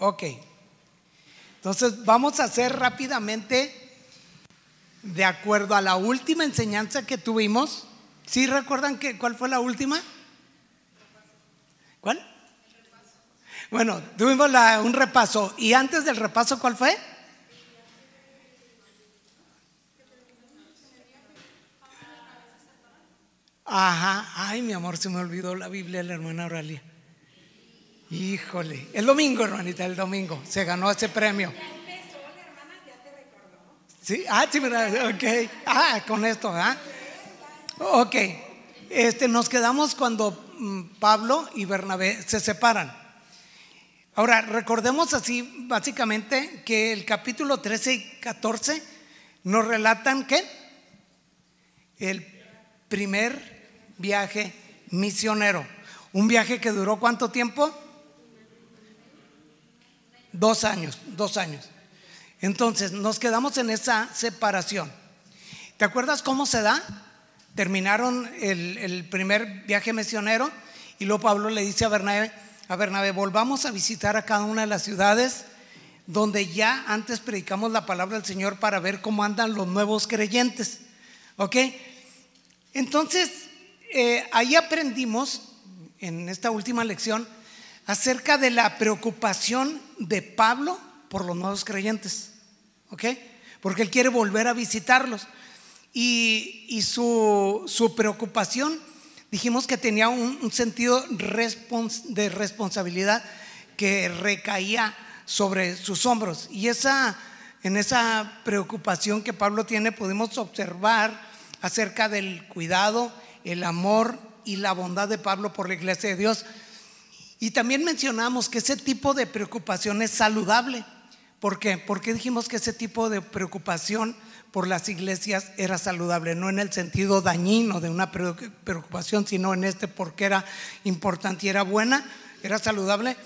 Ok. Entonces vamos a hacer rápidamente de acuerdo a la última enseñanza que tuvimos. ¿Sí recuerdan cuál fue la última? ¿Cuál? Bueno, tuvimos un repaso. ¿Y antes del repaso cuál fue? Ajá. Ay, mi amor, se me olvidó la Biblia de la hermana Oralia. Híjole. El domingo, hermanita, el domingo se ganó ese premio. ¿Sí? Sí, mira, ok. Con esto, ¿ah? Ok. Nos quedamos cuando Pablo y Bernabé se separan. Ahora, recordemos así básicamente que el capítulo 13 y 14 nos relatan ¿qué? El primer viaje misionero. Un viaje que duró ¿cuánto tiempo? 2 años. Entonces nos quedamos en esa separación. ¿Te acuerdas cómo se da? Terminaron el primer viaje misionero y luego Pablo le dice a Bernabé, volvamos a visitar a cada una de las ciudades donde ya antes predicamos la palabra del Señor para ver cómo andan los nuevos creyentes. ¿Ok? Entonces ahí aprendimos en esta última lección acerca de la preocupación de Pablo por los nuevos creyentes. ¿Ok? Porque él quiere volver a visitarlos. Y su preocupación, dijimos que tenía un sentido de responsabilidad que recaía sobre sus hombros. Y en esa preocupación que Pablo tiene podemos observar acerca del cuidado, el amor y la bondad de Pablo por la iglesia de Dios. Y también mencionamos que ese tipo de preocupación es saludable. ¿Por qué? Porque dijimos que ese tipo de preocupación por las iglesias era saludable, no en el sentido dañino de una preocupación, sino en porque era importante y era buena, era saludable.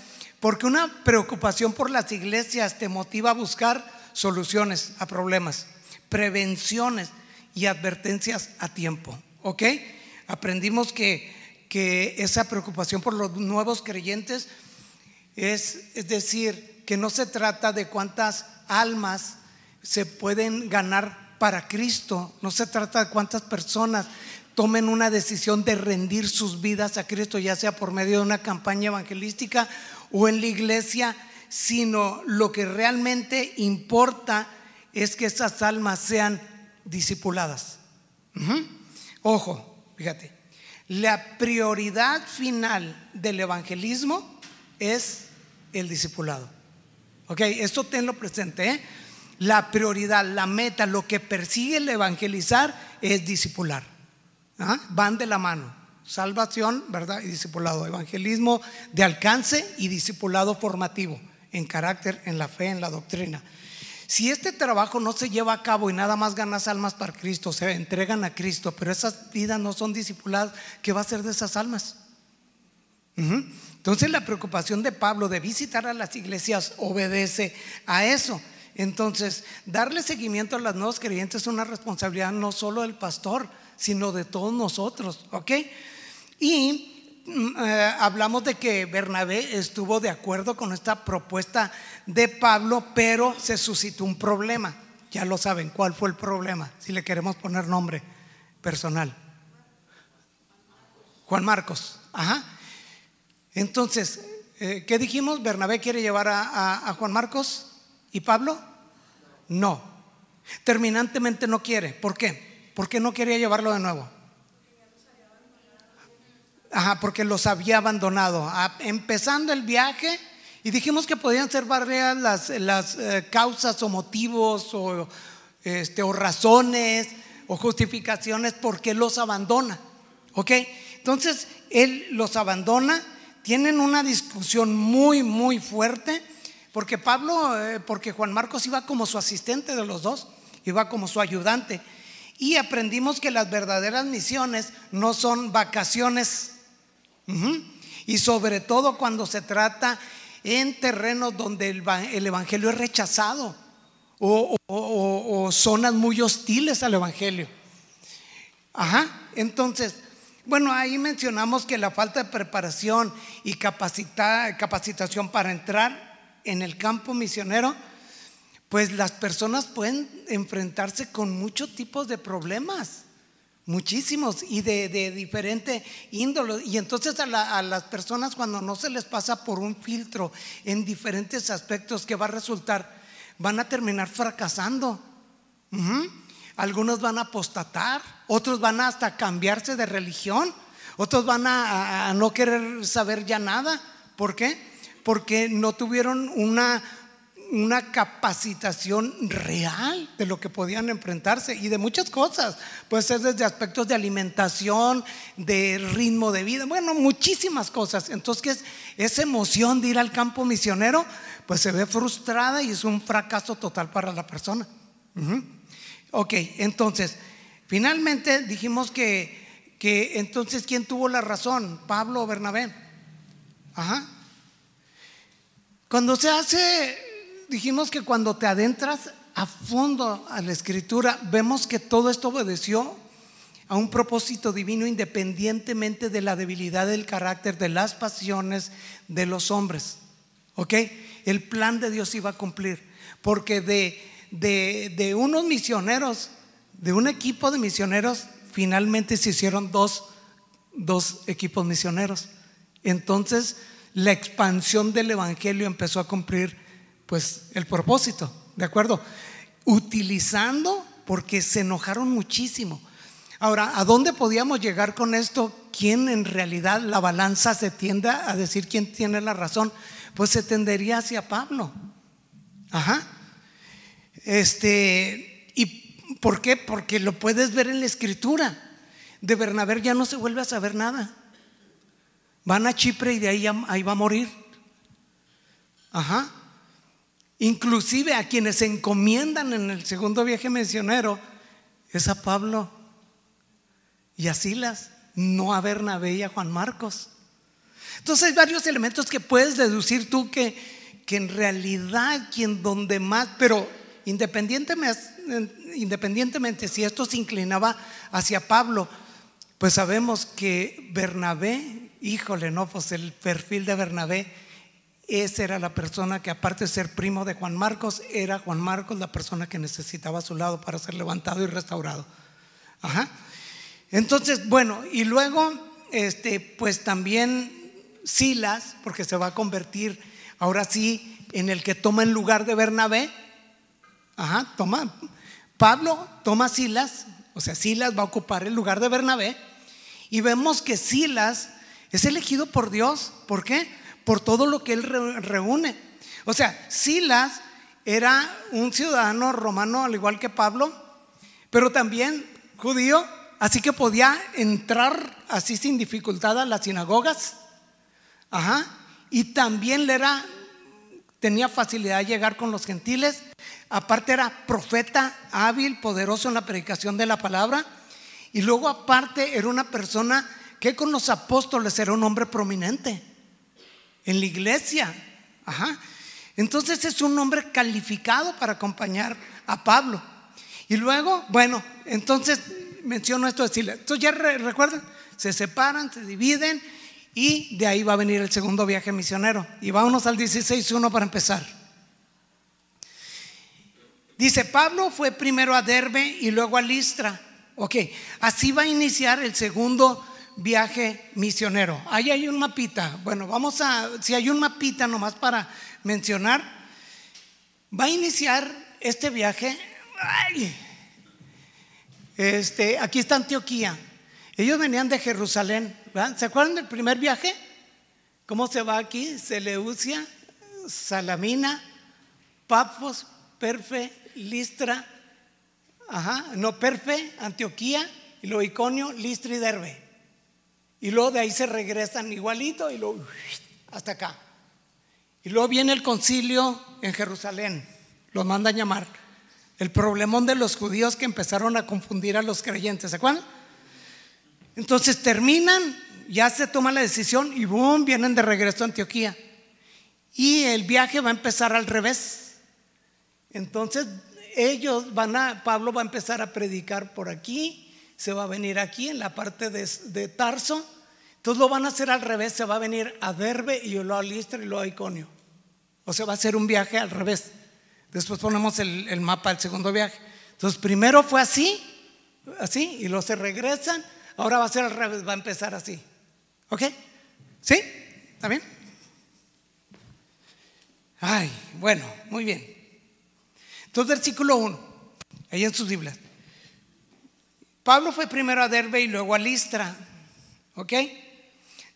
Porque una preocupación por las iglesias te motiva a buscar soluciones a problemas, prevenciones y advertencias a tiempo. ¿Ok? Aprendimos que esa preocupación por los nuevos creyentes es decir, que no se trata de cuántas almas se pueden ganar para Cristo, no se trata de cuántas personas tomen una decisión de rendir sus vidas a Cristo, ya sea por medio de una campaña evangelística o en la iglesia, sino lo que realmente importa es que esas almas sean discipuladas. Ojo, fíjate, la prioridad final del evangelismo es el discipulado. Ok, esto tenlo presente, ¿eh? La prioridad, la meta, lo que persigue el evangelizar es discipular. Van de la mano, salvación, ¿verdad? Y discipulado, evangelismo de alcance y discipulado formativo en carácter, en la fe, en la doctrina. Si este trabajo no se lleva a cabo y nada más ganas almas para Cristo, se entregan a Cristo, pero esas vidas no son discipuladas, ¿qué va a ser de esas almas? Entonces la preocupación de Pablo de visitar a las iglesias obedece a eso. Entonces darle seguimiento a los nuevos creyentes es una responsabilidad no solo del pastor, sino de todos nosotros. ¿Ok? Y hablamos de que Bernabé estuvo de acuerdo con esta propuesta de Pablo, pero se suscitó un problema. Ya lo saben, ¿cuál fue el problema? Si le queremos poner nombre personal. Juan Marcos. Entonces, ¿qué dijimos? ¿Bernabé quiere llevar a Juan Marcos? ¿Y Pablo? No. Terminantemente no quiere. ¿Por qué? Porque no quería llevarlo de nuevo. Porque los había abandonado. Empezando el viaje, y dijimos que podían ser varias las causas o motivos o razones o justificaciones por qué los abandona. ¿Ok? Entonces, él los abandona. Tienen una discusión muy, muy fuerte. Porque porque Juan Marcos iba como su asistente de los dos, iba como su ayudante. Y aprendimos que las verdaderas misiones no son vacaciones. Y sobre todo cuando se trata en terrenos donde el evangelio es rechazado o zonas muy hostiles al evangelio. Entonces, bueno, ahí mencionamos que la falta de preparación y capacitación para entrar en el campo misionero, pues las personas pueden enfrentarse con muchos tipos de problemas, muchísimos, y de diferente índole. Y entonces a las personas, cuando no se les pasa por un filtro en diferentes aspectos, ¿qué va a resultar? Van a terminar fracasando. Algunos van a apostatar, otros van a hasta cambiarse de religión, otros van a no querer saber ya nada. ¿Por qué? Porque no tuvieron una capacitación real de lo que podían enfrentarse, y de muchas cosas. Puede ser desde aspectos de alimentación, de ritmo de vida, bueno, muchísimas cosas. Entonces, esa emoción de ir al campo misionero pues se ve frustrada y es un fracaso total para la persona. Ok, entonces finalmente dijimos que entonces, ¿quién tuvo la razón? ¿Pablo o Bernabé? Cuando se hace, dijimos que cuando te adentras a fondo a la escritura, vemos que todo esto obedeció a un propósito divino, independientemente de la debilidad del carácter, de las pasiones de los hombres. ¿Ok? El plan de Dios iba a cumplir, porque de unos misioneros, de un equipo de misioneros, finalmente se hicieron dos equipos misioneros. Entonces la expansión del evangelio empezó a cumplir pues el propósito, ¿de acuerdo? Utilizando, porque se enojaron muchísimo. Ahora, ¿a dónde podíamos llegar con esto? ¿Quién en realidad la balanza se tiende a decir quién tiene la razón? Pues se tendería hacia Pablo. ¿Y por qué? Porque lo puedes ver en la escritura. De Bernabé ya no se vuelve a saber nada. Van a Chipre y de ahí va a morir. Inclusive a quienes se encomiendan en el segundo viaje misionero es a Pablo y a Silas, no a Bernabé y a Juan Marcos. Entonces hay varios elementos que puedes deducir tú que en realidad donde más, pero independientemente si esto se inclinaba hacia Pablo, pues sabemos que Bernabé, híjole, no, pues el perfil de Bernabé, esa era la persona que, aparte de ser primo de Juan Marcos, era Juan Marcos la persona que necesitaba a su lado para ser levantado y restaurado. Entonces, bueno, y luego pues también Silas, porque se va a convertir ahora sí en el que toma el lugar de Bernabé. Pablo toma a Silas, o sea, Silas va a ocupar el lugar de Bernabé, y vemos que Silas es elegido por Dios. ¿Por qué? Por todo lo que él reúne. O sea, Silas era un ciudadano romano al igual que Pablo, pero también judío, así que podía entrar así sin dificultad a las sinagogas. Y también tenía facilidad de llegar con los gentiles. Aparte era profeta hábil, poderoso en la predicación de la palabra. Y luego aparte era una persona que con los apóstoles era un hombre prominente en la iglesia. Entonces es un hombre calificado para acompañar a Pablo. Y luego, bueno, entonces menciono esto de Silas. Entonces ya recuerdan, se separan, se dividen, y de ahí va a venir el segundo viaje misionero. Y vámonos al 16:1 para empezar. Dice: Pablo fue primero a Derbe y luego a Listra. Ok, así va a iniciar el segundo viaje misionero. Ahí hay un mapita. Bueno, si hay un mapita nomás para mencionar, va a iniciar este viaje. Aquí está Antioquía. Ellos venían de Jerusalén, ¿verdad? ¿Se acuerdan del primer viaje? ¿Cómo se va aquí? Seleucia, Salamina, Pafos, Perfe, Listra, Perfe, Antioquía, y luego Iconio, Listra y Derbe. Y luego de ahí se regresan igualito y luego hasta acá. Y luego viene el concilio en Jerusalén, los mandan llamar. El problemón de los judíos que empezaron a confundir a los creyentes, ¿se acuerdan? Entonces terminan, ya se toma la decisión y boom, vienen de regreso a Antioquía. Y el viaje va a empezar al revés. Entonces Pablo va a empezar a predicar por aquí, se va a venir aquí en la parte de Tarso. Entonces lo van a hacer al revés, se va a venir a Derbe y luego a Listra y luego a Iconio. O sea, va a ser un viaje al revés. Después ponemos el mapa del segundo viaje. Entonces primero fue así, y luego se regresan. Ahora va a ser al revés, va a empezar así. ¿Ok? ¿Sí? ¿Está bien? Ay, bueno, muy bien. Entonces versículo 1, ahí en sus Biblias. Pablo fue primero a Derbe y luego a Listra, ¿ok?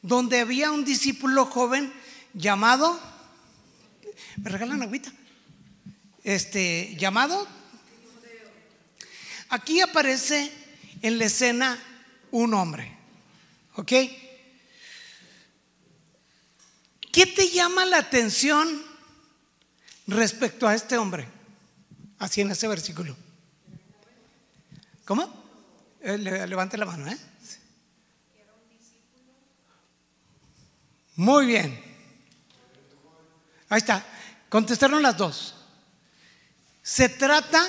Donde había un discípulo joven llamado, ¿me regalan agüita? Llamado. Aquí aparece en la escena un hombre, ¿ok? ¿Qué te llama la atención respecto a este hombre? Así en ese versículo. ¿Cómo? Levante la mano, ¿eh? Muy bien. Ahí está. Contestaron las dos. Se trata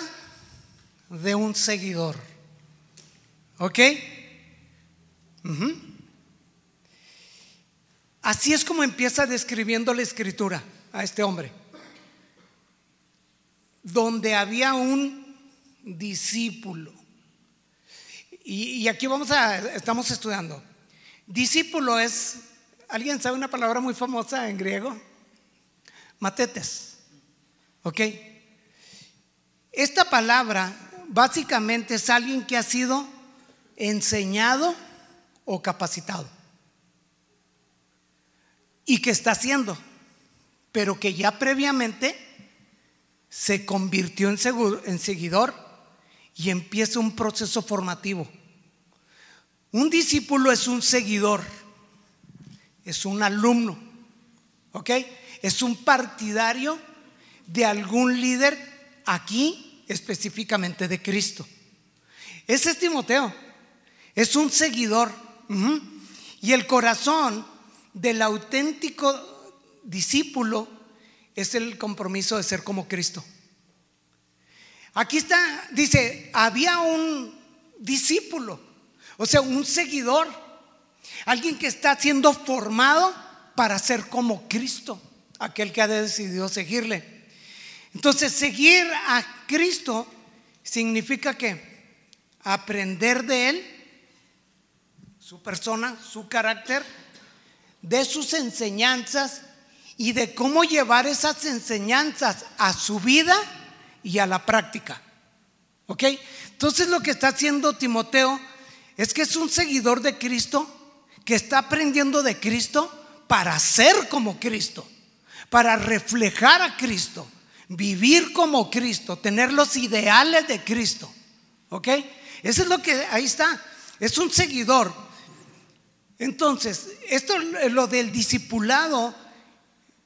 de un seguidor. ¿Ok? Así es como empieza describiendo la escritura a este hombre. Donde había un discípulo. Y aquí estamos estudiando. Discípulo es, ¿alguien sabe una palabra muy famosa en griego? Matetes. ¿Ok? Esta palabra básicamente es alguien que ha sido enseñado o capacitado y que está haciendo, pero que ya previamente se convirtió en seguidor y empieza un proceso formativo. Un discípulo es un seguidor, es un alumno, ¿ok? Es un partidario de algún líder, aquí específicamente de Cristo. Ese es Timoteo, es un seguidor. Y el corazón del auténtico discípulo es el compromiso de ser como Cristo. Aquí está, dice, había un discípulo, o sea, un seguidor, alguien que está siendo formado para ser como Cristo, aquel que ha decidido seguirle. Entonces, seguir a Cristo significa que aprender de Él, su persona, su carácter, de sus enseñanzas y de cómo llevar esas enseñanzas a su vida y a la práctica. ¿Ok? Entonces lo que está haciendo Timoteo es que es un seguidor de Cristo, que está aprendiendo de Cristo para ser como Cristo, para reflejar a Cristo, vivir como Cristo, tener los ideales de Cristo. ¿Ok? Eso es lo que ahí está. Es un seguidor. Entonces, esto, lo del discipulado,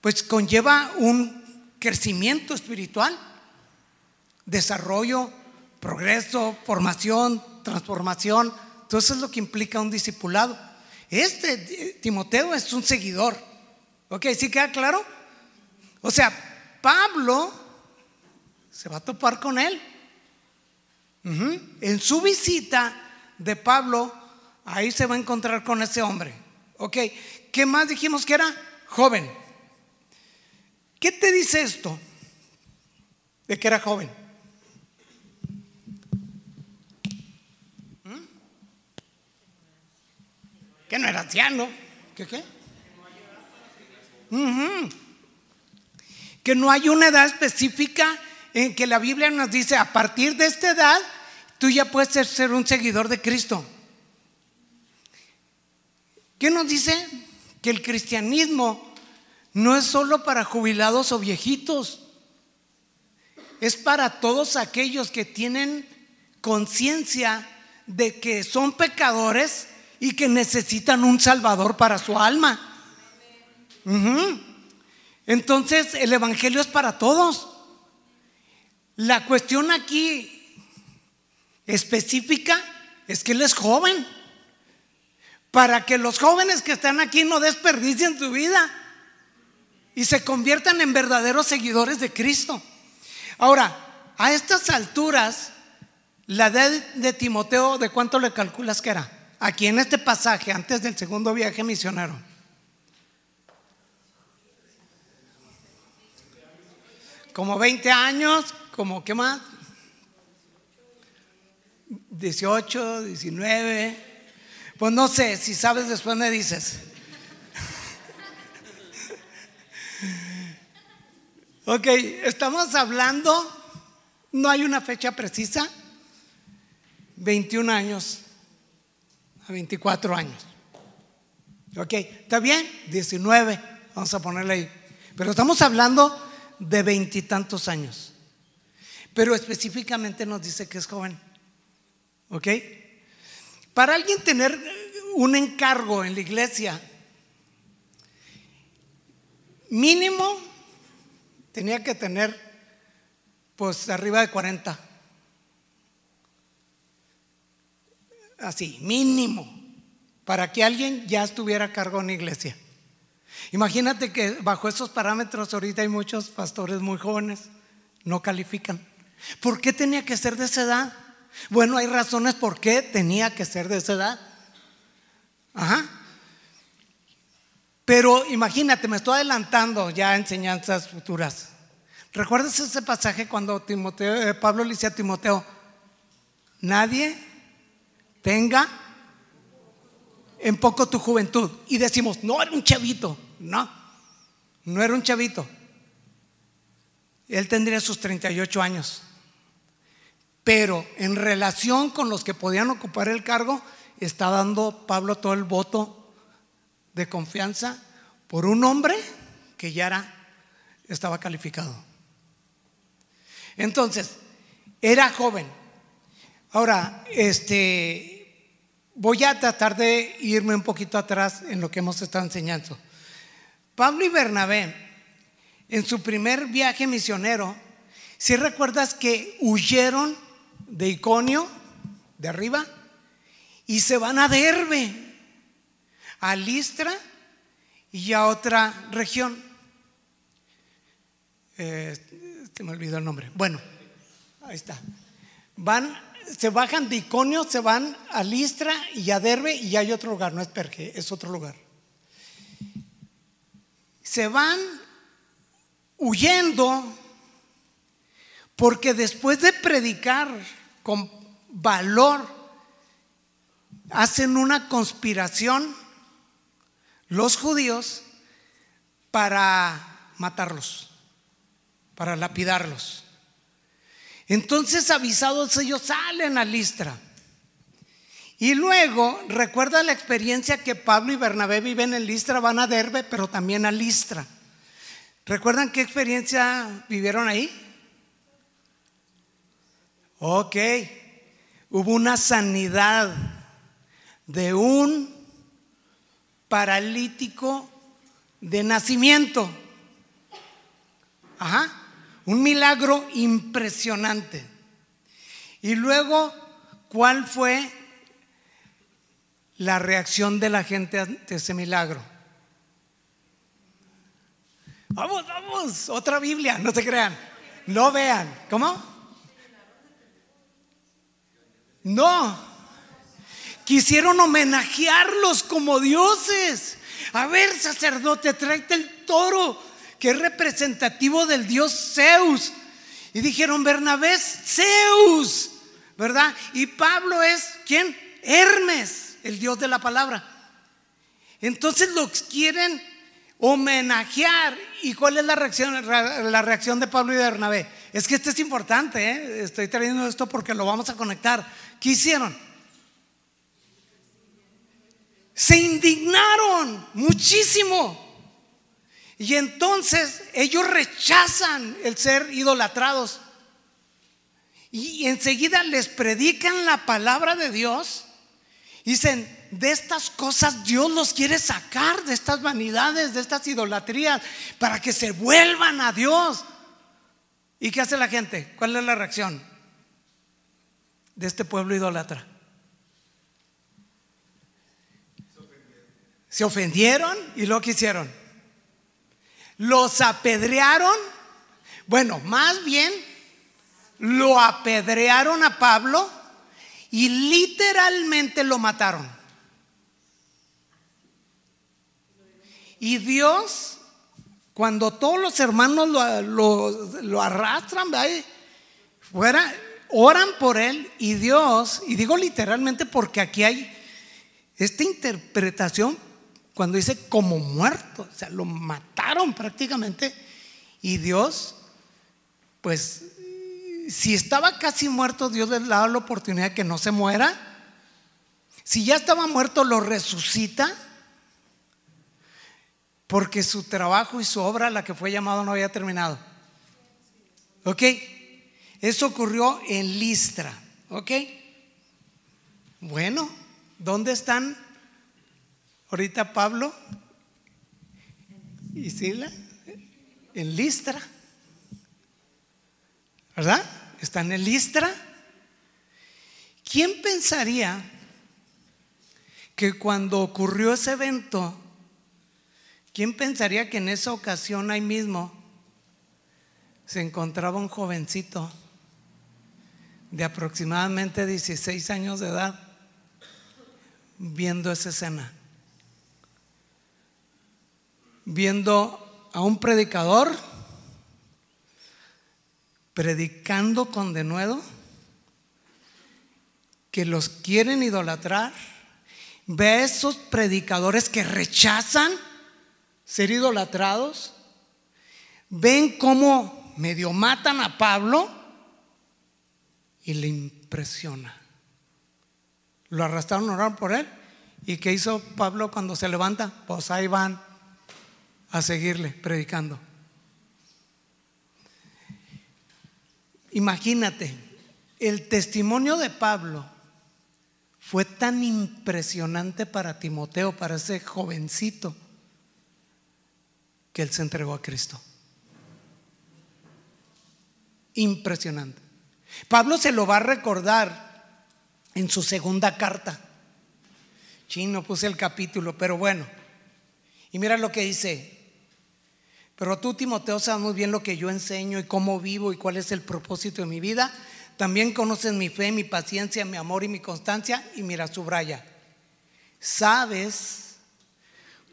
pues conlleva un crecimiento espiritual, desarrollo, progreso, formación, transformación. Entonces es lo que implica un discipulado. Timoteo es un seguidor. ¿Ok? ¿Sí queda claro? O sea, Pablo se va a topar con él. En su visita de Pablo, ahí se va a encontrar con ese hombre. ¿Ok? ¿Qué más dijimos que era? Joven. ¿Qué te dice esto de que era joven? Que no era anciano. ¿Qué? Que no hay una edad específica en que la Biblia nos dice: a partir de esta edad tú ya puedes ser un seguidor de Cristo. ¿Qué nos dice? Que el cristianismo no es solo para jubilados o viejitos, es para todos aquellos que tienen conciencia de que son pecadores y que necesitan un salvador para su alma. Entonces el evangelio es para todos. La cuestión aquí específica es que él es joven, para que los jóvenes que están aquí no desperdicien su vida y se conviertan en verdaderos seguidores de Cristo. Ahora, a estas alturas, la edad de Timoteo, ¿de cuánto le calculas que era? Aquí en este pasaje, antes del segundo viaje misionero. como 20 años, como ¿qué más? 18, 19. Pues no sé, si sabes después me dices. Ok, estamos hablando, no hay una fecha precisa, 21 años a 24 años. Ok, ¿está bien? 19, vamos a ponerle ahí. Pero estamos hablando de 20 y tantos años. Pero específicamente nos dice que es joven. Ok, para alguien tener un encargo en la iglesia, mínimo tenía que tener pues arriba de 40. Así, mínimo, para que alguien ya estuviera a cargo en la iglesia. Imagínate que bajo esos parámetros ahorita hay muchos pastores muy jóvenes, no califican. ¿Por qué tenía que ser de esa edad? Bueno, hay razones por qué tenía que ser de esa edad. Ajá. Pero imagínate, me estoy adelantando ya a enseñanzas futuras. ¿Recuerdas ese pasaje cuando Pablo le dice a Timoteo: nadie tenga en poco tu juventud? Y decimos, no, era un chavito. No era un chavito. Él tendría sus 38 años. Pero en relación con los que podían ocupar el cargo, está dando Pablo todo el voto de confianza por un hombre que ya estaba calificado. Entonces, era joven. Ahora, voy a tratar de irme un poquito atrás en lo que hemos estado enseñando. Pablo y Bernabé, en su primer viaje misionero, si recuerdas que huyeron de Iconio, de arriba, y se van a Derbe, a Listra y a otra región. Se me olvidó el nombre. Bueno, ahí está. Se bajan de Iconio, se van a Listra y a Derbe, y hay otro lugar, no es Perge, es otro lugar. Se van huyendo porque después de predicar con valor, hacen una conspiración los judíos para matarlos, para lapidarlos. Entonces, avisados, ellos salen a Listra. Y luego, recuerda la experiencia que Pablo y Bernabé viven en Listra, van a Derbe, pero también a Listra. ¿Recuerdan qué experiencia vivieron ahí? Ok, hubo una sanidad de un paralítico de nacimiento. Ajá, un milagro impresionante. Y luego, ¿cuál fue la reacción de la gente ante ese milagro? Vamos, otra Biblia, no se crean, no vean. ¿Cómo? No, quisieron homenajearlos como dioses. A ver, sacerdote, tráete el toro que es representativo del dios Zeus. Y dijeron, Bernabé es Zeus, ¿verdad? Y Pablo es, ¿quién? Hermes, el dios de la palabra. Entonces los quieren homenajear. ¿Y cuál es la reacción de Pablo y de Bernabé? Es que esto es importante, ¿eh? Estoy trayendo esto porque lo vamos a conectar. ¿Qué hicieron? Se indignaron muchísimo. Y entonces ellos rechazan el ser idolatrados. Y enseguida les predican la palabra de Dios. Dicen, de estas cosas Dios los quiere sacar, de estas vanidades, de estas idolatrías, para que se vuelvan a Dios. ¿Y qué hace la gente? ¿Cuál es la reacción de este pueblo idólatra? Se ofendieron. ¿Y luego qué hicieron? Los apedrearon. Bueno, más bien lo apedrearon a Pablo y literalmente lo mataron. Y Dios, cuando todos los hermanos lo arrastran, ¿verdad? Fuera, oran por él y Dios, y digo literalmente porque aquí hay esta interpretación cuando dice como muerto, o sea, lo mataron prácticamente, y Dios, pues, si estaba casi muerto, Dios le daba la oportunidad de que no se muera. Si ya estaba muerto, lo resucita, porque su trabajo y su obra, la que fue llamado, no había terminado. ¿Ok? Eso ocurrió en Listra. ¿Ok? Bueno, ¿dónde están ahorita Pablo y Sila? En Listra, ¿verdad? Están en Listra. ¿Quién pensaría que cuando ocurrió ese evento, quién pensaría que en esa ocasión ahí mismo se encontraba un jovencito de aproximadamente 16 años de edad viendo esa escena, viendo a un predicador predicando con denuedo, que los quieren idolatrar? Ve a esos predicadores que rechazan ser idolatrados, ven cómo medio matan a Pablo y le impresiona. Lo arrastraron a orar por él. ¿Y qué hizo Pablo cuando se levanta? Pues ahí van a seguirle predicando. Imagínate, el testimonio de Pablo fue tan impresionante para Timoteo, para ese jovencito, que él se entregó a Cristo. Impresionante. Pablo se lo va a recordar en su segunda carta. No puse el capítulo, pero bueno. Y mira lo que dice: pero tú, Timoteo, sabes muy bien lo que yo enseño y cómo vivo y cuál es el propósito de mi vida. También conoces mi fe, mi paciencia, mi amor y mi constancia. Y mira, subraya: sabes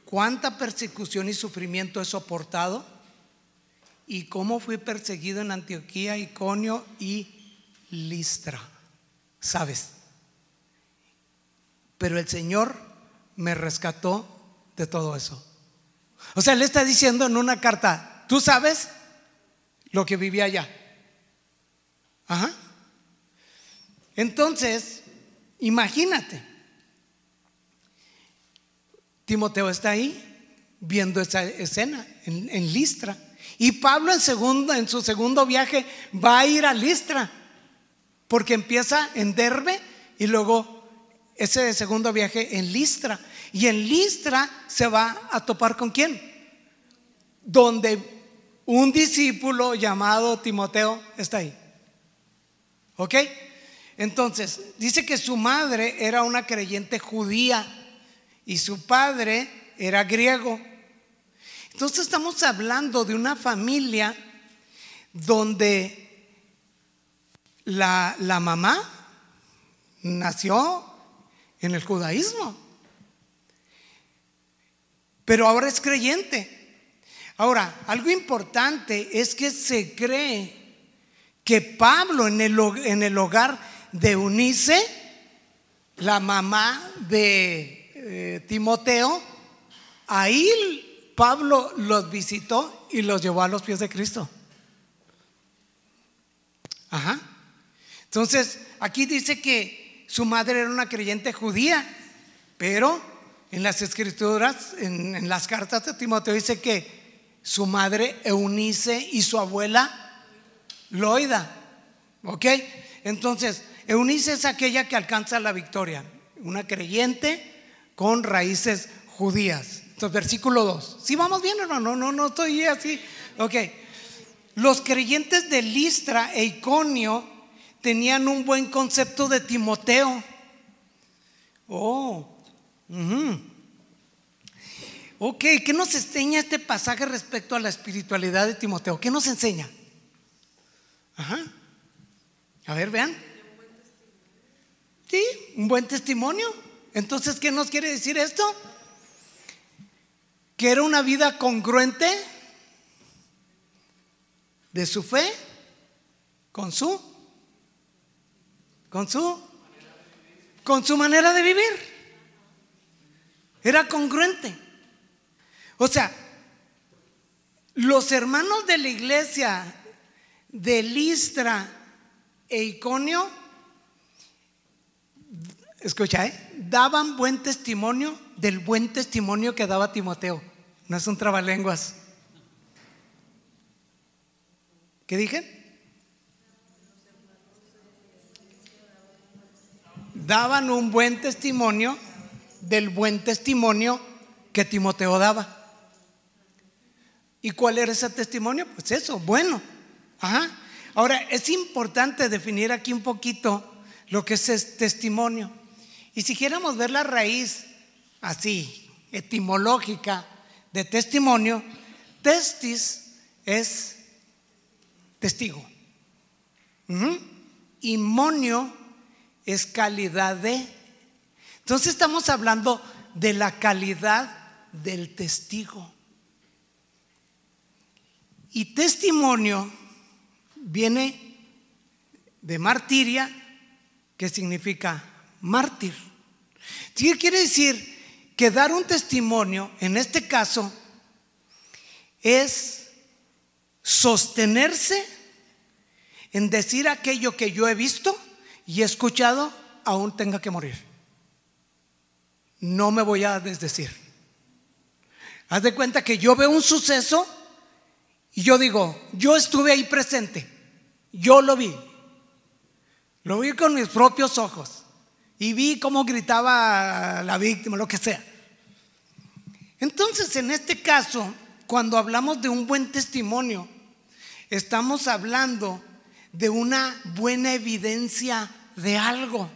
cuánta persecución y sufrimiento he soportado y cómo fui perseguido en Antioquía, Iconio y Listra. Sabes. Pero el Señor me rescató de todo eso. O sea, le está diciendo en una carta: tú sabes lo que viví allá. Ajá. Entonces, imagínate, Timoteo está ahí viendo esa escena en Listra, y Pablo en su segundo viaje va a ir a Listra, porque empieza en Derbe y luego ese segundo viaje en Listra. Y en Listra se va a topar ¿con quién? Donde un discípulo llamado Timoteo está ahí. ¿Ok? Entonces dice que su madre era una creyente judía y su padre era griego. Entonces estamos hablando de una familia donde la mamá nació en el judaísmo, pero ahora es creyente. Ahora, algo importante es que se cree que Pablo en el hogar de Eunice, la mamá de Timoteo, ahí Pablo los visitó y los llevó a los pies de Cristo. Ajá. Entonces aquí dice que su madre era una creyente judía, pero en las escrituras, en las cartas de Timoteo, dice que su madre Eunice y su abuela Loida. ¿Ok? Entonces Eunice es aquella que alcanza la victoria, una creyente con raíces judías. Entonces, versículo 2. ¿Sí vamos bien, hermano? No estoy así. Ok. Los creyentes de Listra e Iconio tenían un buen concepto de Timoteo. Ok, ¿qué nos enseña este pasaje respecto a la espiritualidad de Timoteo? ¿Qué nos enseña? Ajá. A ver, vean. Sí, un buen testimonio. Entonces, ¿qué nos quiere decir esto? Que era una vida congruente de su fe con su manera de vivir. Era congruente. O sea, los hermanos de la iglesia de Listra e Iconio, escucha, daban buen testimonio del buen testimonio que daba Timoteo. No es un trabalenguas. ¿Qué dije? Daban un buen testimonio del buen testimonio que Timoteo daba. ¿Y cuál era ese testimonio? Pues eso, bueno. Ajá. Ahora, es importante definir aquí un poquito lo que es testimonio. Y si quieramos ver la raíz así, etimológica de testimonio, testis es testigo. Y monio es calidad de. Entonces estamos hablando de la calidad del testigo. Y testimonio viene de martiria, que significa mártir. ¿Sí? Quiere decir que dar un testimonio, en este caso, es sostenerse en decir aquello que yo he visto y he escuchado, aún tenga que morir. No me voy a desdecir. Haz de cuenta que yo veo un suceso y yo digo, yo estuve ahí presente, yo lo vi con mis propios ojos y vi cómo gritaba la víctima, lo que sea. Entonces, en este caso, cuando hablamos de un buen testimonio, estamos hablando de una buena evidencia de algo.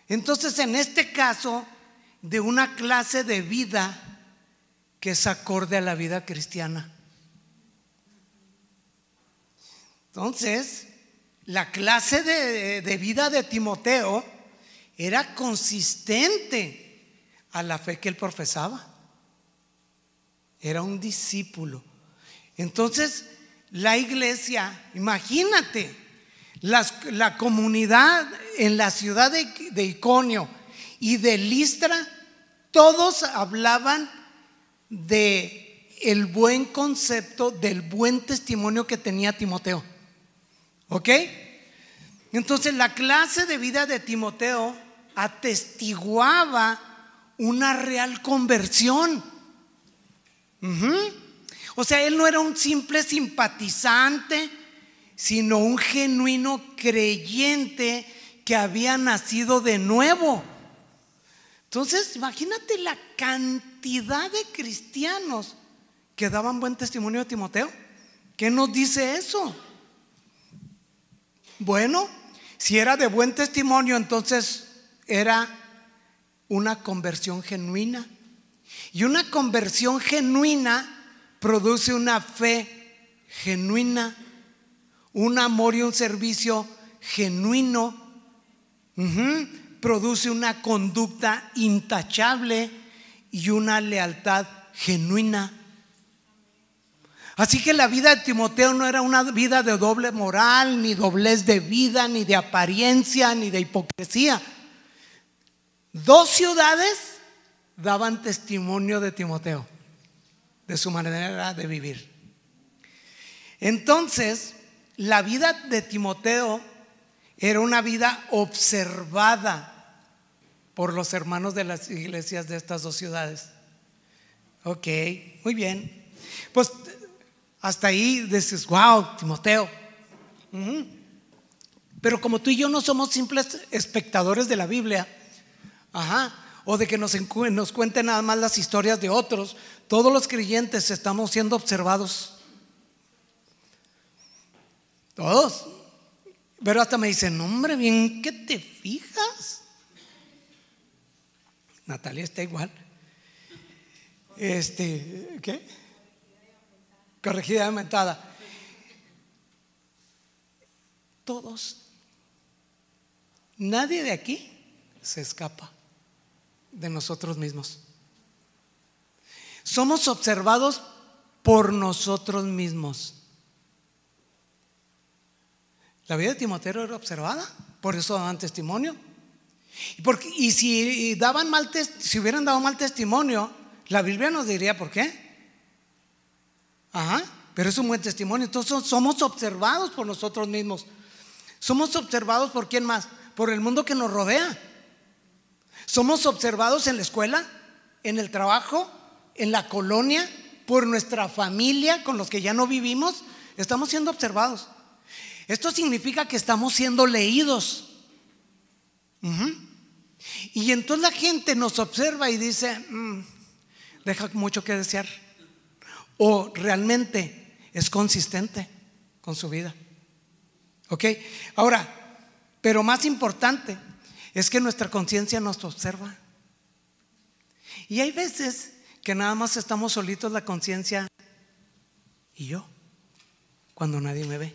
Entonces, en este caso, de una clase de vida que es acorde a la vida cristiana. Entonces, la clase de vida de Timoteo era consistente a la fe que él profesaba. Era un discípulo. Entonces, la iglesia, imagínate, la comunidad en la ciudad de Iconio y de Listra, todos hablaban de el buen concepto, del buen testimonio que tenía Timoteo. ¿Ok? Entonces, la clase de vida de Timoteo atestiguaba una real conversión. O sea, él no era un simple simpatizante, sino un genuino creyente que había nacido de nuevo. Entonces, imagínate la cantidad de cristianos que daban buen testimonio de Timoteo. ¿Qué nos dice eso? Bueno, si era de buen testimonio, entonces era una conversión genuina. Y una conversión genuina produce una fe genuina, un amor y un servicio genuino. Produce una conducta intachable y una lealtad genuina. Así que la vida de Timoteo no era una vida de doble moral, ni doblez de vida, ni de apariencia, ni de hipocresía. 2 ciudades daban testimonio de Timoteo, de su manera de vivir. Entonces, la vida de Timoteo era una vida observada por los hermanos de las iglesias de estas 2 ciudades. Ok, muy bien. Pues hasta ahí dices, wow, Timoteo. Pero como tú y yo no somos simples espectadores de la Biblia, o de que nos cuenten nada más las historias de otros, todos los creyentes estamos siendo observados. Todos. Pero hasta me dicen, hombre, bien que te fijas. Natalia está igual. ¿Qué? Corregida y aumentada. Todos. Nadie de aquí se escapa de nosotros mismos. Somos observados por nosotros mismos. La vida de Timoteo era observada, por eso daban testimonio. Y si si hubieran dado mal testimonio, la Biblia nos diría por qué. Pero es un buen testimonio. Entonces somos observados por nosotros mismos. Somos observados por quién más, por el mundo que nos rodea. Somos observados en la escuela, en el trabajo, en la colonia, por nuestra familia con los que ya no vivimos. Estamos siendo observados. Esto significa que estamos siendo leídos. Y entonces la gente nos observa y dice, deja mucho que desear, o realmente es consistente con su vida. ¿Ok? Ahora, pero más importante es que nuestra conciencia nos observa. Y hay veces que nada más estamos solitos, la conciencia y yo, cuando nadie me ve.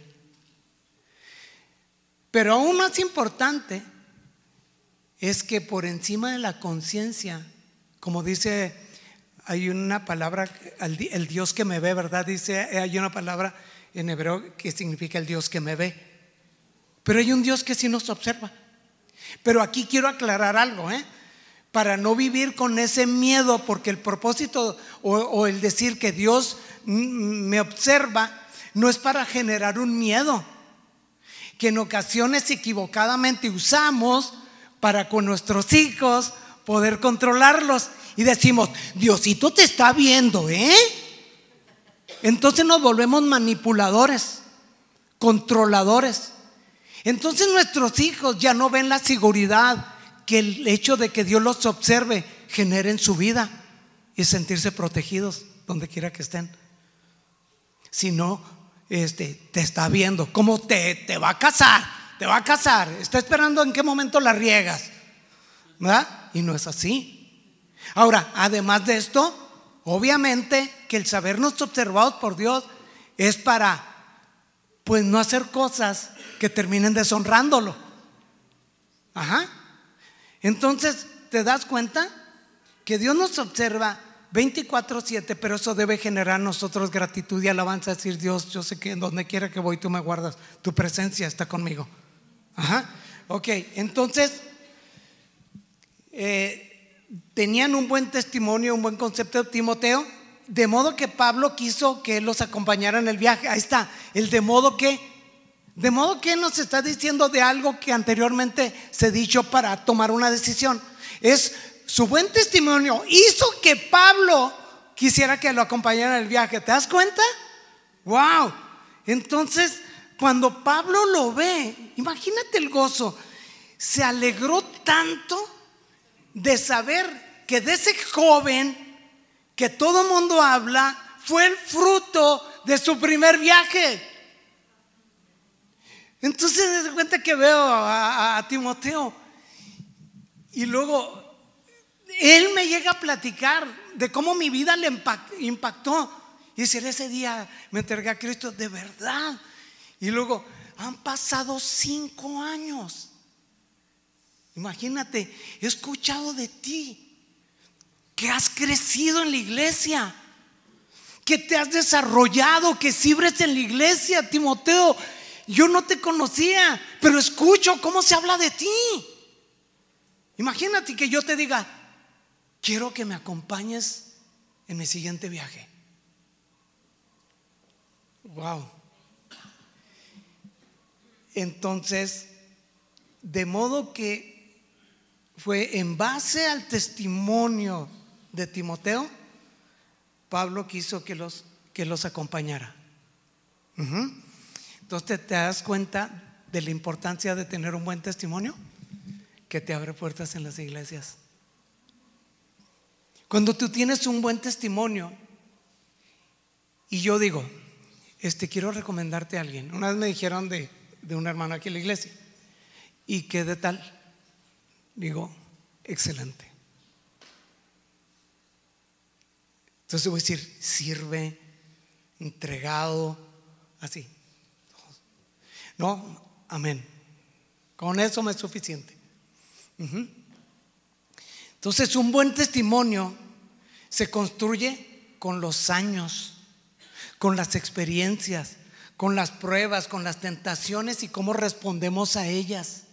Pero aún más importante es que por encima de la conciencia, como dice, hay una palabra, el Dios que me ve, ¿verdad? Dice, hay una palabra en hebreo que significa el Dios que me ve. Pero hay un Dios que sí nos observa. Pero aquí quiero aclarar algo, para no vivir con ese miedo, porque el propósito o el decir que Dios me observa no es para generar un miedo que en ocasiones equivocadamente usamos para con nuestros hijos poder controlarlos, y decimos, Diosito te está viendo, Entonces nos volvemos manipuladores, controladores. Entonces nuestros hijos ya no ven la seguridad que el hecho de que Dios los observe genera en su vida, y sentirse protegidos donde quiera que estén. Sino te está viendo, ¿cómo te va a casar? Te va a casar, está esperando en qué momento la riegas, ¿verdad? Y no es así. Ahora, además de esto, obviamente que el sabernos observados por Dios es para, pues, no hacer cosas que terminen deshonrándolo. Entonces, ¿te das cuenta? Que Dios nos observa 24/7, pero eso debe generar en nosotros gratitud y alabanza. Decir, Dios, yo sé que en donde quiera que voy tú me guardas, tu presencia está conmigo. Ok, entonces tenían un buen testimonio, un buen concepto de Timoteo, de modo que Pablo quiso que él los acompañara en el viaje. Ahí está, el de modo que nos está diciendo de algo que anteriormente se dicho para tomar una decisión. Es su buen testimonio hizo que Pablo quisiera que lo acompañara en el viaje. ¿Te das cuenta? ¡Wow! Entonces, cuando Pablo lo ve, imagínate el gozo. Se alegró tanto de saber que de ese joven que todo mundo habla fue el fruto de su primer viaje. Entonces se da cuenta que veo a Timoteo, y luego él me llega a platicar de cómo mi vida le impactó. Y decir, ese día me entregué a Cristo de verdad. Y luego han pasado 5 años. Imagínate, he escuchado de ti que has crecido en la iglesia, que te has desarrollado, que sirves en la iglesia, Timoteo. Yo no te conocía, pero escucho cómo se habla de ti. Imagínate que yo te diga, quiero que me acompañes en mi siguiente viaje. Wow. Entonces, de modo que fue en base al testimonio de Timoteo, Pablo quiso que los acompañara. Entonces, ¿te das cuenta de la importancia de tener un buen testimonio? Que te abre puertas en las iglesias. Cuando tú tienes un buen testimonio, y yo digo, quiero recomendarte a alguien. Una vez me dijeron de un hermano aquí en la iglesia, ¿y qué de tal? Digo, excelente. Entonces voy a decir, sirve, entregado, así. No, amén. Con eso me es suficiente. Entonces, un buen testimonio se construye con los años, con las experiencias, con las pruebas, con las tentaciones y cómo respondemos a ellas.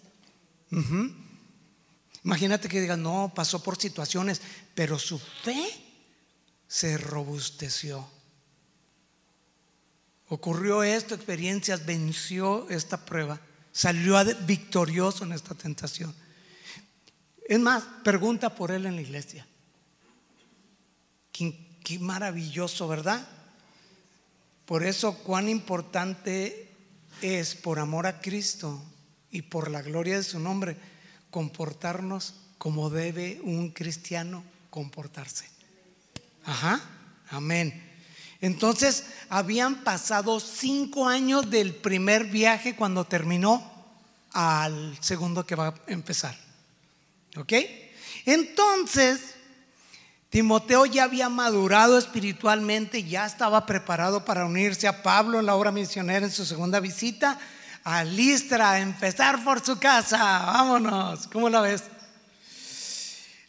Imagínate que digas, no, pasó por situaciones, pero su fe se robusteció. Ocurrió esto, experiencias, venció esta prueba, salió victorioso en esta tentación. Es más, pregunta por él en la iglesia. Qué maravilloso, ¿verdad? Por eso cuán importante es, por amor a Cristo y por la gloria de su nombre, comportarnos como debe un cristiano comportarse. Amén. Entonces habían pasado 5 años del primer viaje cuando terminó al segundo que va a empezar. ¿Ok? Entonces Timoteo ya había madurado espiritualmente, ya estaba preparado para unirse a Pablo en la obra misionera en su segunda visita a Listra, a empezar por su casa. Vámonos, ¿cómo la ves?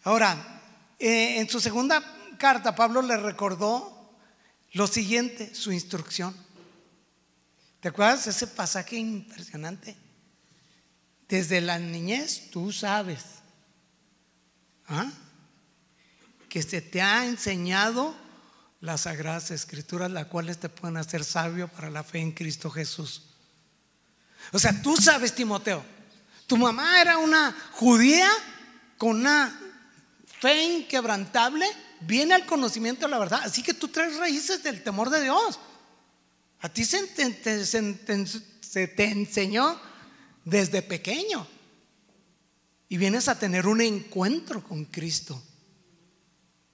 Ahora, en su segunda carta, Pablo le recordó lo siguiente, su instrucción. ¿Te acuerdas ese pasaje impresionante? Desde la niñez tú sabes que se te ha enseñado las sagradas escrituras, las cuales te pueden hacer sabio para la fe en Cristo Jesús. O sea, tú sabes, Timoteo, tu mamá era una judía con una fe inquebrantable, viene al conocimiento de la verdad, así que tú traes raíces del temor de Dios. A ti se te enseñó desde pequeño y vienes a tener un encuentro con Cristo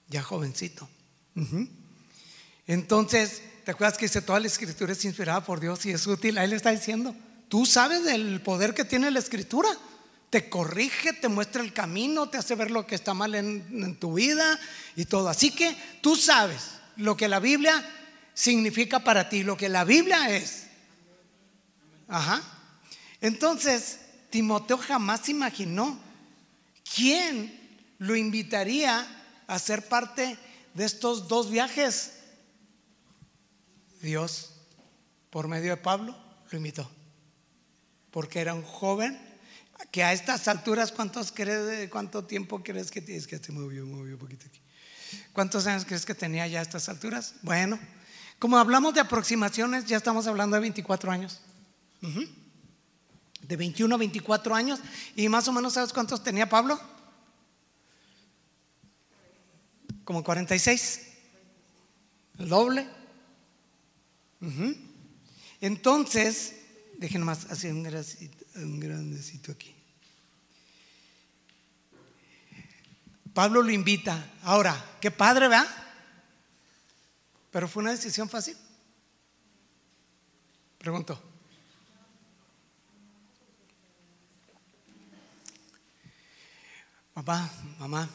ya jovencito. Entonces, ¿te acuerdas que dice toda la escritura es inspirada por Dios y es útil? Ahí le está diciendo, tú sabes del poder que tiene la escritura. Te corrige, te muestra el camino, te hace ver lo que está mal en tu vida y todo. Así que tú sabes lo que la Biblia significa para ti, lo que la Biblia es. Entonces Timoteo jamás imaginó quién lo invitaría a ser parte de estos 2 viajes. Dios, por medio de Pablo, lo invitó, porque era un joven que a estas alturas, ¿cuánto tiempo crees que tienes? Que se movió un poquito aquí. ¿Cuántos años crees que tenía ya a estas alturas? Bueno, como hablamos de aproximaciones, ya estamos hablando de 24 años. De 21 a 24 años. Y más o menos, ¿sabes cuántos tenía Pablo? Como 46. El doble. Entonces, déjenme más hacer un grandecito aquí. Pablo lo invita. Ahora, qué padre, ¿verdad? Pero fue una decisión fácil. Pregunto. Papá, mamá,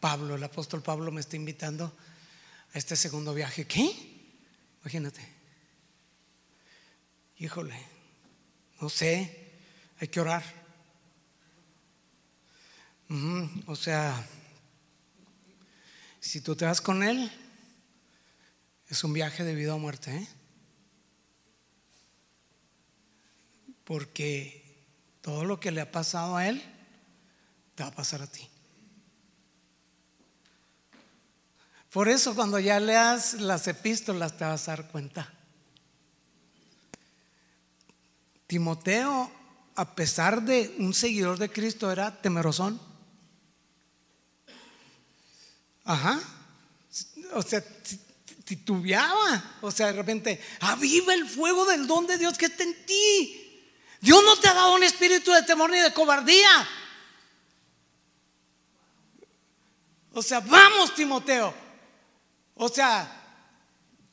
Pablo, el apóstol Pablo me está invitando a este segundo viaje. ¿Qué? Imagínate. Híjole, no sé, hay que orar. O sea, si tú te vas con él, es un viaje de vida o muerte, porque todo lo que le ha pasado a él te va a pasar a ti. Por eso cuando ya leas las epístolas te vas a dar cuenta. Timoteo, a pesar de un seguidor de Cristo, era temerosón. O sea, titubeaba. O sea, de repente, aviva el fuego del don de Dios que está en ti. Dios no te ha dado un espíritu de temor ni de cobardía. O sea, vamos, Timoteo. O sea,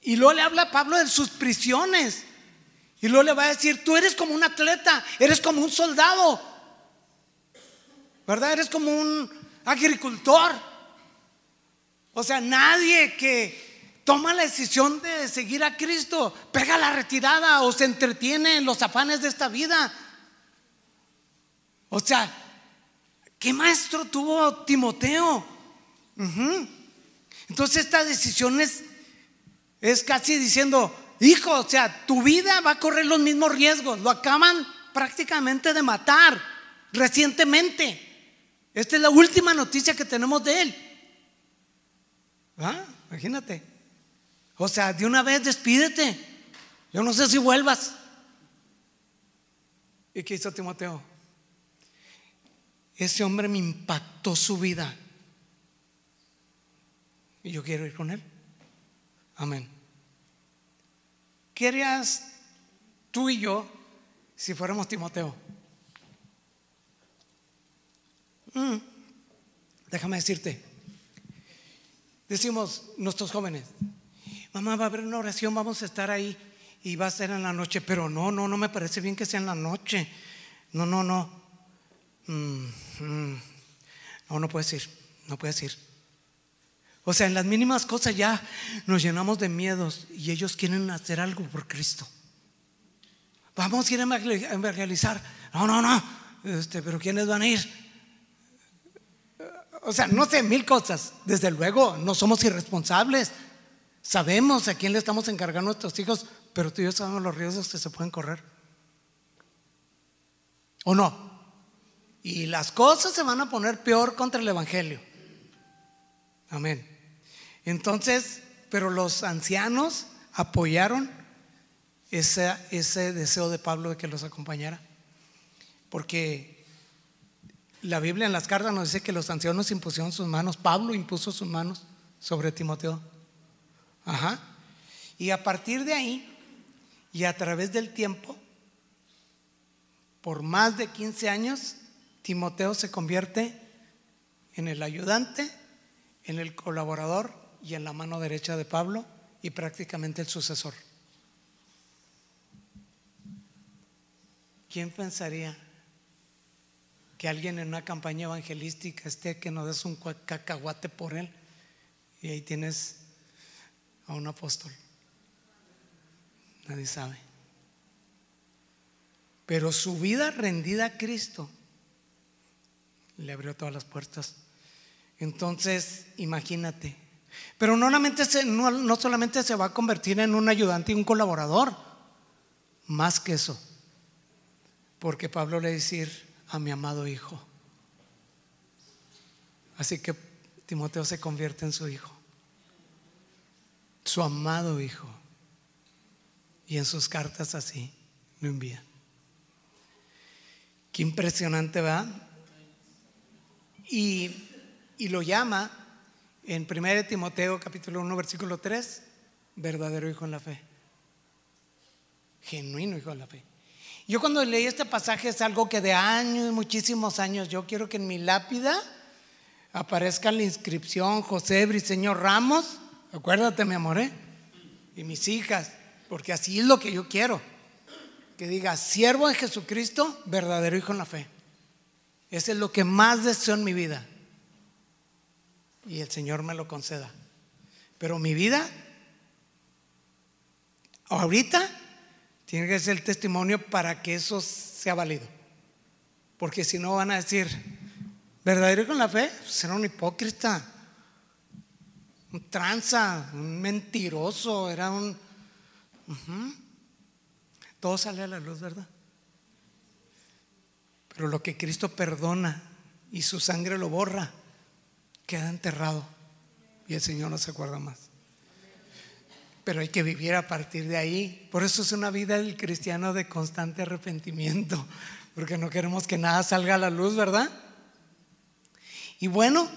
y luego le habla a Pablo de sus prisiones. Y luego le va a decir, tú eres como un atleta, eres como un soldado, ¿verdad? Eres como un agricultor. O sea, nadie que toma la decisión de seguir a Cristo pega la retirada o se entretiene en los afanes de esta vida. O sea, ¿qué maestro tuvo Timoteo? Entonces esta decisión es casi diciendo, hijo, o sea, tu vida va a correr los mismos riesgos. Lo acaban prácticamente de matar recientemente. Esta es la última noticia que tenemos de él. Imagínate. O sea, de una vez despídete. Yo no sé si vuelvas. ¿Y qué hizo Timoteo? Ese hombre me impactó su vida y yo quiero ir con él. Amén. ¿Qué harías tú y yo si fuéramos Timoteo? Déjame decirte, decimos nuestros jóvenes: mamá, va a haber una oración, vamos a estar ahí y va a ser en la noche. Pero no me parece bien que sea en la noche. No. No puedes ir, no puedes ir. O sea, en las mínimas cosas ya nos llenamos de miedos y ellos quieren hacer algo por Cristo. Vamos a ir a evangelizar. No. Pero ¿quiénes van a ir? O sea, no sé, mil cosas. Desde luego, no somos irresponsables. Sabemos a quién le estamos encargando a nuestros hijos, pero tú y yo sabemos los riesgos que se pueden correr. ¿O no? Y las cosas se van a poner peor contra el evangelio. Amén. Entonces, pero los ancianos apoyaron ese deseo de Pablo de que los acompañara, porque la Biblia en las cartas nos dice que los ancianos impusieron sus manos. Pablo impuso sus manos sobre Timoteo. Y a partir de ahí y a través del tiempo, por más de 15 años, Timoteo se convierte en el ayudante, en el colaborador y en la mano derecha de Pablo, y prácticamente el sucesor. ¿Quién pensaría que alguien en una campaña evangelística esté que no des un cacahuate por él? Y ahí tienes a un apóstol. Nadie sabe. Pero su vida rendida a Cristo le abrió todas las puertas. Entonces, imagínate. Pero no solamente se va a convertir en un ayudante y un colaborador, más que eso, porque Pablo le dice: a mi amado hijo. Así que Timoteo se convierte en su hijo, su amado hijo, y en sus cartas así lo envía. Qué impresionante, ¿verdad? Y lo llama en 1 Timoteo capítulo 1 versículo 3 verdadero hijo en la fe, genuino hijo en la fe. Yo cuando leí este pasaje, es algo que de años, muchísimos años, yo quiero que en mi lápida aparezca la inscripción: José Briceño Ramos, acuérdate mi amor, y mis hijas, porque así es lo que yo quiero, que diga: siervo de Jesucristo, verdadero hijo en la fe. Eso es lo que más deseo en mi vida, y el Señor me lo conceda. Pero mi vida ahorita tiene que ser el testimonio para que eso sea válido, porque si no van a decir: verdadero hijo en la fe, será un hipócrita, un tranza, un mentiroso, era un todo sale a la luz, ¿verdad? Pero lo que Cristo perdona y su sangre lo borra, queda enterrado y el Señor no se acuerda más. Pero hay que vivir a partir de ahí. Por eso es una vida del cristiano de constante arrepentimiento, porque no queremos que nada salga a la luz, ¿verdad? Y bueno,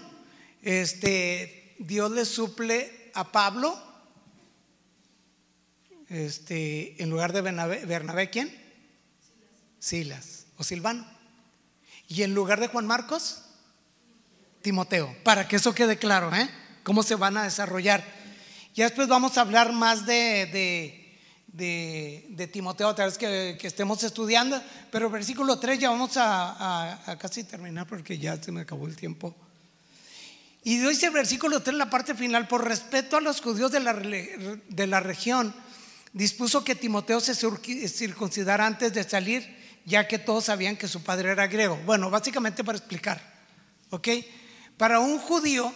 Dios le suple a Pablo, en lugar de Bernabé, ¿quién? Silas o Silvano. Y en lugar de Juan Marcos, Timoteo, para que eso quede claro, cómo se van a desarrollar. Ya después vamos a hablar más de Timoteo otra vez que estemos estudiando, pero versículo 3 ya vamos a casi terminar, porque ya se me acabó el tiempo. Y dice el versículo 3, la parte final: por respeto a los judíos de la región, dispuso que Timoteo se circuncidara antes de salir, ya que todos sabían que su padre era griego. Bueno, básicamente para explicar, ¿ok? Para un judío,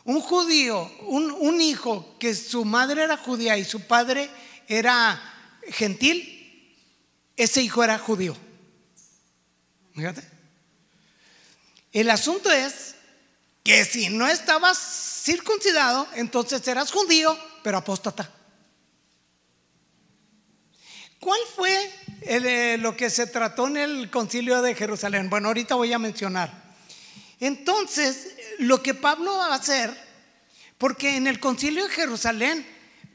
un hijo que su madre era judía y su padre era gentil, ese hijo era judío. Fíjate. El asunto es que si no estabas circuncidado, entonces eras judío, pero apóstata. ¿Cuál fue lo que se trató en el concilio de Jerusalén? Bueno, ahorita voy a mencionar. Entonces, lo que Pablo va a hacer, porque en el concilio de Jerusalén,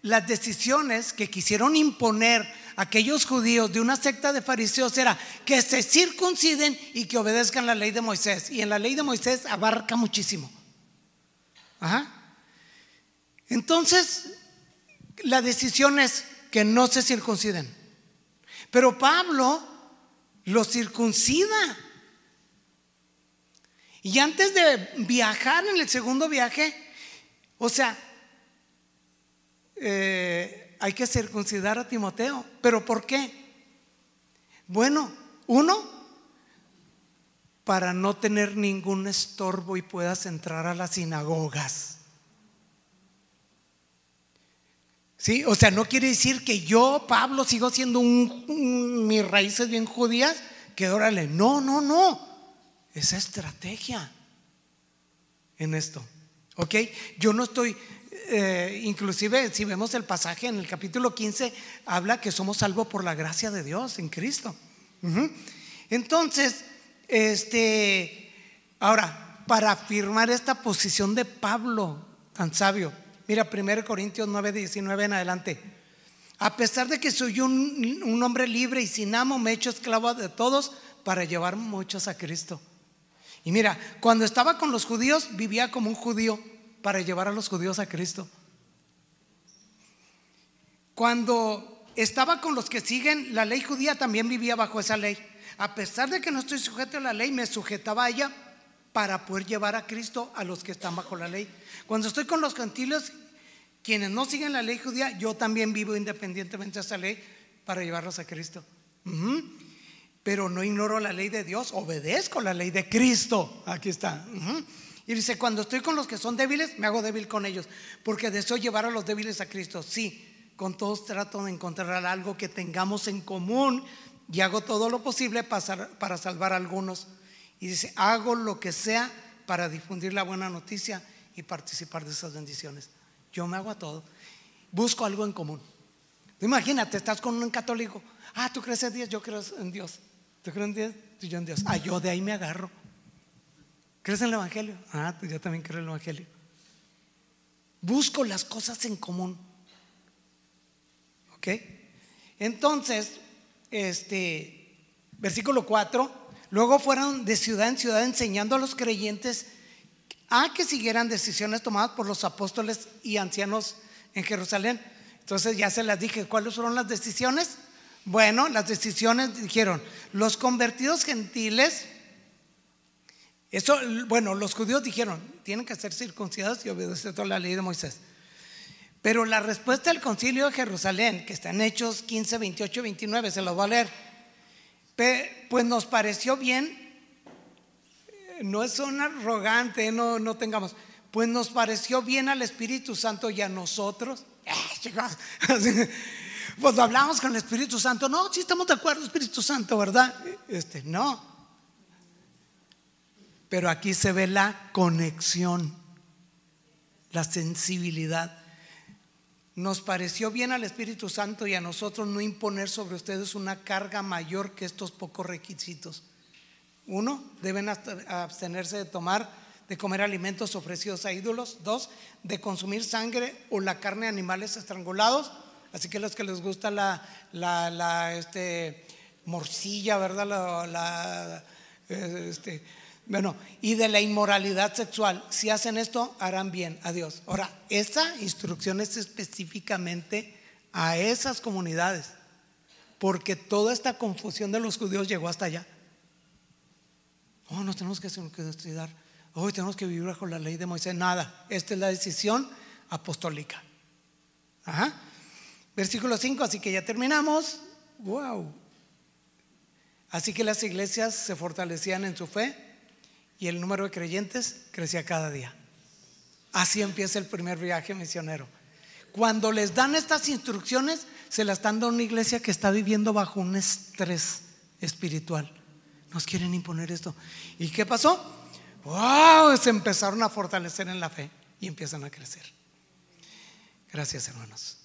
las decisiones que quisieron imponer aquellos judíos de una secta de fariseos era que se circunciden y que obedezcan la ley de Moisés. Y en la ley de Moisés abarca muchísimo. Ajá. Entonces, la decisión es que no se circunciden. Pero Pablo lo circuncida. Y antes de viajar en el segundo viaje, o sea, hay que circuncidar a Timoteo. ¿Pero por qué? Bueno, uno, para no tener ningún estorbo y puedas entrar a las sinagogas. ¿Sí? O sea, no quiere decir que yo, Pablo, sigo siendo mis raíces bien judías, que órale, no. Esa estrategia en esto, ¿ok? Yo no estoy, inclusive si vemos el pasaje en el capítulo 15, habla que somos salvos por la gracia de Dios en Cristo. Entonces, ahora, para afirmar esta posición de Pablo tan sabio, mira 1 Corintios 9:19 en adelante. A pesar de que soy un hombre libre y sin amo, me he hecho esclavo de todos para llevar muchos a Cristo. Y mira, cuando estaba con los judíos, vivía como un judío para llevar a los judíos a Cristo. Cuando estaba con los que siguen la ley judía, también vivía bajo esa ley. A pesar de que no estoy sujeto a la ley, me sujetaba a ella para poder llevar a Cristo a los que están bajo la ley. Cuando estoy con los gentiles, quienes no siguen la ley judía, yo también vivo independientemente de esa ley para llevarlos a Cristo. Pero no ignoro la ley de Dios, obedezco la ley de Cristo. Aquí está. Y dice, cuando estoy con los que son débiles, me hago débil con ellos, porque deseo llevar a los débiles a Cristo. Sí, con todos trato de encontrar algo que tengamos en común y hago todo lo posible para salvar a algunos. Y dice, hago lo que sea para difundir la buena noticia y participar de esas bendiciones. Yo me hago a todo. Busco algo en común. Imagínate, estás con un católico. ¿Tú crees en Dios? Yo creo en Dios. ¿Tú crees en Dios? Yo en Dios. Yo de ahí me agarro. ¿Crees en el Evangelio? Pues yo también creo en el Evangelio. Busco las cosas en común. ¿Ok? Entonces, versículo 4. Luego fueron de ciudad en ciudad enseñando a los creyentes a que siguieran decisiones tomadas por los apóstoles y ancianos en Jerusalén. Entonces ya se las dije, ¿cuáles fueron las decisiones? Bueno, las decisiones dijeron, los convertidos gentiles, los judíos dijeron, tienen que ser circuncidados y obedecer toda la ley de Moisés. Pero la respuesta del concilio de Jerusalén, que está en Hechos 15, 28 y 29, se los voy a leer. Pues nos pareció bien, no es un arrogante, no tengamos, pues nos pareció bien al Espíritu Santo y a nosotros. Pues hablamos con el Espíritu Santo. No, sí estamos de acuerdo, Espíritu Santo, ¿verdad? No. Pero aquí se ve la conexión, la sensibilidad. Nos pareció bien al Espíritu Santo y a nosotros no imponer sobre ustedes una carga mayor que estos pocos requisitos. 1, deben abstenerse de comer alimentos ofrecidos a ídolos. 2, de consumir sangre o la carne de animales estrangulados. Así que los que les gusta la morcilla, ¿verdad? Y de la inmoralidad sexual. Si hacen esto, harán bien a Dios. Ahora, esa instrucción es específicamente a esas comunidades, porque toda esta confusión de los judíos llegó hasta allá. Nos tenemos que estudiar. Hoy tenemos que vivir bajo la ley de Moisés. Nada, esta es la decisión apostólica. Versículo 5, así que ya terminamos. Wow. Así que las iglesias se fortalecían en su fe y el número de creyentes crecía cada día. Así empieza el primer viaje misionero. Cuando les dan estas instrucciones, se la están dando a una iglesia que está viviendo bajo un estrés espiritual. Nos quieren imponer esto. ¿Y qué pasó? ¡Wow! Se empezaron a fortalecer en la fe y empiezan a crecer. Gracias, hermanos.